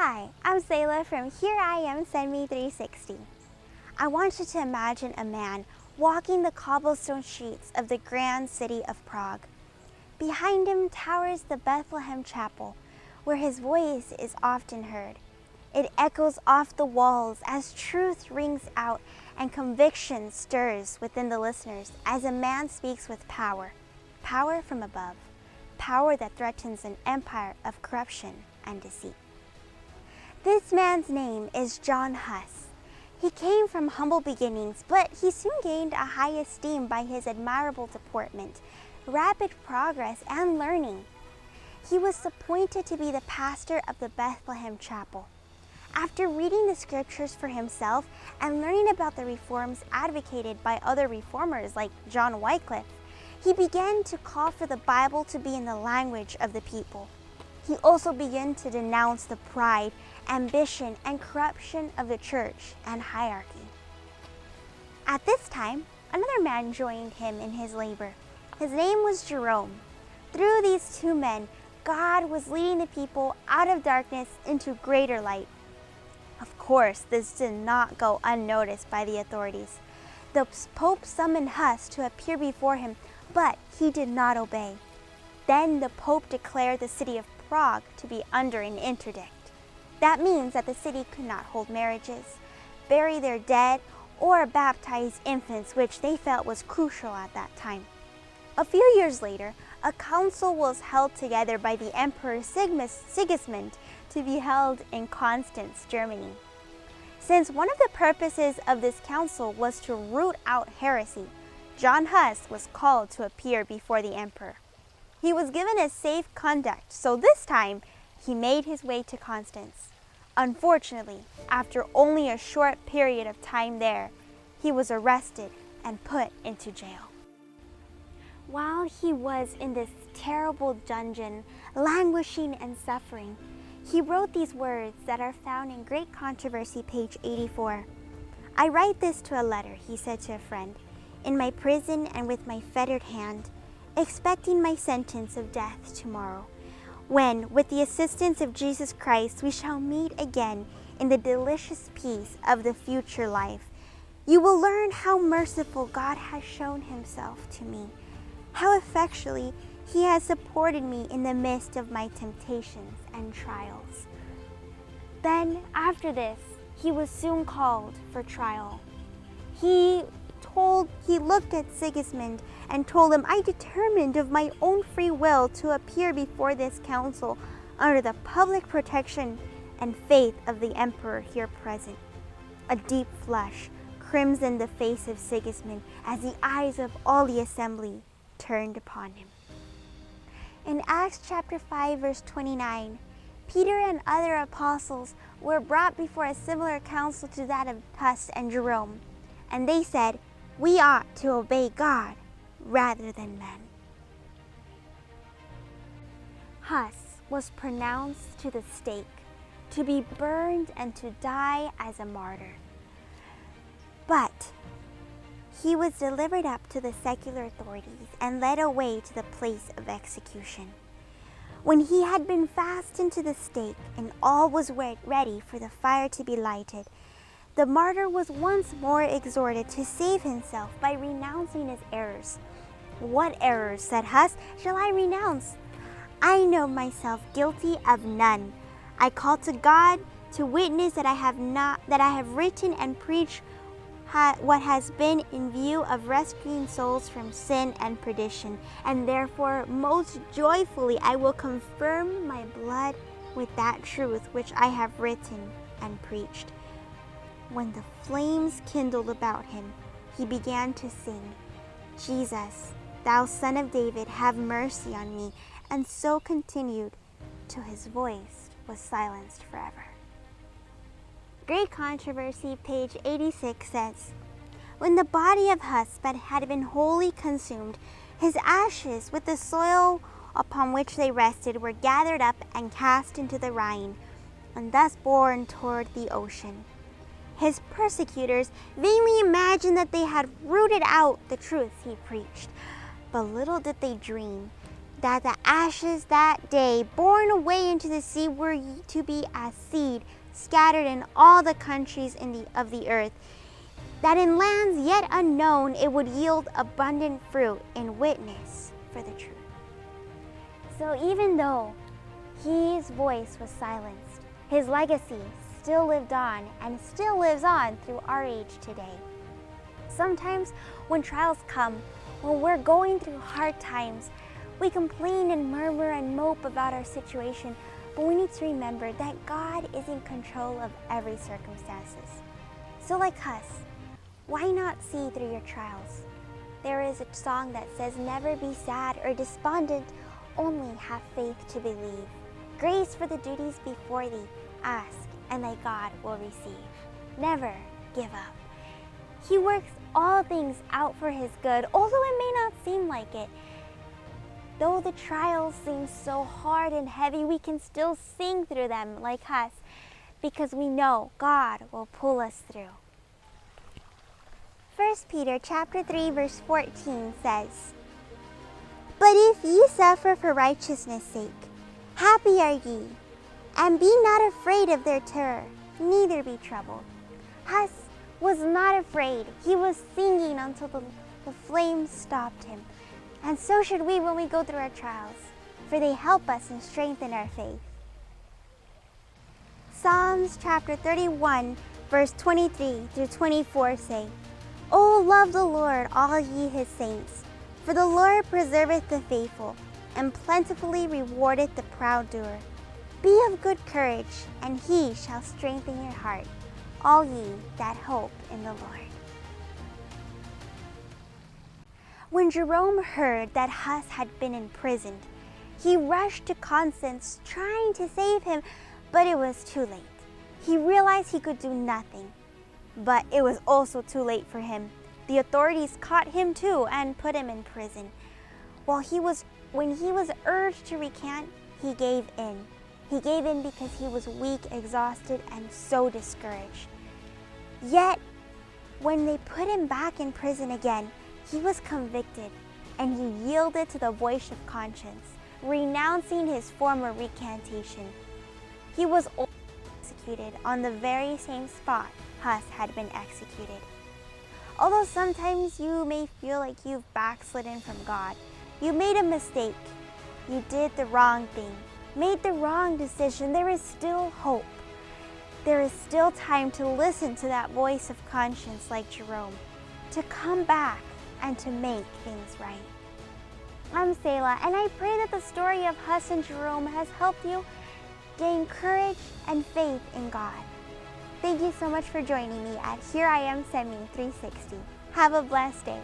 Hi, I'm Selah from Here I Am Send Me 360. I want you to imagine a man walking the cobblestone streets of the grand city of Prague. Behind him towers the Bethlehem Chapel, where his voice is often heard. It echoes off the walls as truth rings out and conviction stirs within the listeners as a man speaks with power, power from above, power that threatens an empire of corruption and deceit. This man's name is John Huss. He came from humble beginnings, but he soon gained a high esteem by his admirable deportment, rapid progress, and learning. He was appointed to be the pastor of the Bethlehem Chapel. After reading the scriptures for himself and learning about the reforms advocated by other reformers like John Wycliffe, he began to call for the Bible to be in the language of the people. He also began to denounce the pride, ambition, and corruption of the church and hierarchy. At this time, another man joined him in his labor. His name was Jerome. Through these two men, God was leading the people out of darkness into greater light. Of course, this did not go unnoticed by the authorities. The Pope summoned Huss to appear before him, but he did not obey. Then the Pope declared the city of Prague to be under an interdict. That means that the city could not hold marriages, bury their dead, or baptize infants, which they felt was crucial at that time. A few years later, a council was held together by the Emperor Sigismund to be held in Constance, Germany. Since one of the purposes of this council was to root out heresy, John Huss was called to appear before the emperor. He was given a safe conduct, so this time he made his way to Constance. Unfortunately, after only a short period of time there, he was arrested and put into jail. While he was in this terrible dungeon, languishing and suffering, he wrote these words that are found in Great Controversy, page 84. "I write this to a letter," he said to a friend, "in my prison and with my fettered hand, expecting my sentence of death tomorrow, when, with the assistance of Jesus Christ, we shall meet again in the delicious peace of the future life. You will learn how merciful God has shown himself to me, how effectually he has supported me in the midst of my temptations and trials." Then, after this, he was soon called for trial. He looked at Sigismund and told him, "I determined of my own free will to appear before this council under the public protection and faith of the emperor here present." A deep flush crimsoned the face of Sigismund as the eyes of all the assembly turned upon him. In Acts chapter 5, verse 29, Peter and other apostles were brought before a similar council to that of Huss and Jerome, and they said, "We ought to obey God rather than men." Huss was pronounced to the stake, to be burned and to die as a martyr. But he was delivered up to the secular authorities and led away to the place of execution. When he had been fastened to the stake and all was ready for the fire to be lighted, the martyr was once more exhorted to save himself by renouncing his errors. "What errors," said Huss, "shall I renounce? I know myself guilty of none. I call to God to witness that I have written and preached what has been in view of rescuing souls from sin and perdition, and therefore most joyfully I will confirm my blood with that truth which I have written and preached." When the flames kindled about him, he began to sing, "Jesus, thou Son of David, have mercy on me," and so continued till his voice was silenced forever. Great Controversy, page 86 says, "When the body of Huss had been wholly consumed, his ashes with the soil upon which they rested were gathered up and cast into the Rhine, and thus borne toward the ocean. His persecutors vainly imagined that they had rooted out the truth he preached, but little did they dream that the ashes that day borne away into the sea were to be as seed scattered in all the countries of the earth, that in lands yet unknown it would yield abundant fruit in witness for the truth. So even though his voice was silenced, his legacy still lived on and still lives on through our age today. Sometimes when trials come, when we're going through hard times, we complain and murmur and mope about our situation, but we need to remember that God is in control of every circumstances. So like Huss, why not see through your trials? There is a song that says, never be sad or despondent, only have faith to believe. Grace for the duties before thee, ask, and thy God will receive. Never give up. He works all things out for his good, although it may not seem like it. Though the trials seem so hard and heavy, we can still sing through them like Huss, because we know God will pull us through. 1 Peter chapter 3 verse 14 says, but if ye suffer for righteousness' sake, happy are ye, and be not afraid of their terror, neither be troubled. Huss was not afraid. He was singing until the flames stopped him. And so should we when we go through our trials, for they help us and strengthen our faith. Psalms chapter 31 verse 23 through 24 say, O love the Lord, all ye his saints, for the Lord preserveth the faithful, and plentifully rewardeth the proud doer. Be of good courage, and he shall strengthen your heart, all ye that hope in the Lord. When Jerome heard that Huss had been imprisoned, he rushed to Constance trying to save him, but it was too late. He realized he could do nothing, but it was also too late for him. The authorities caught him too and put him in prison. When he was urged to recant, he gave in. He gave in because he was weak, exhausted, and so discouraged. Yet, when they put him back in prison again, he was convicted, and he yielded to the voice of conscience, renouncing his former recantation. He was executed on the very same spot Huss had been executed. Although sometimes you may feel like you've backslidden from God, you made a mistake, you did the wrong thing, made the wrong decision, there is still hope. There is still time to listen to that voice of conscience like Jerome, to come back and to make things right. I'm Selah, and I pray that the story of Huss and Jerome has helped you gain courage and faith in God. Thank you so much for joining me at Here I Am Send Me 360. Have a blessed day.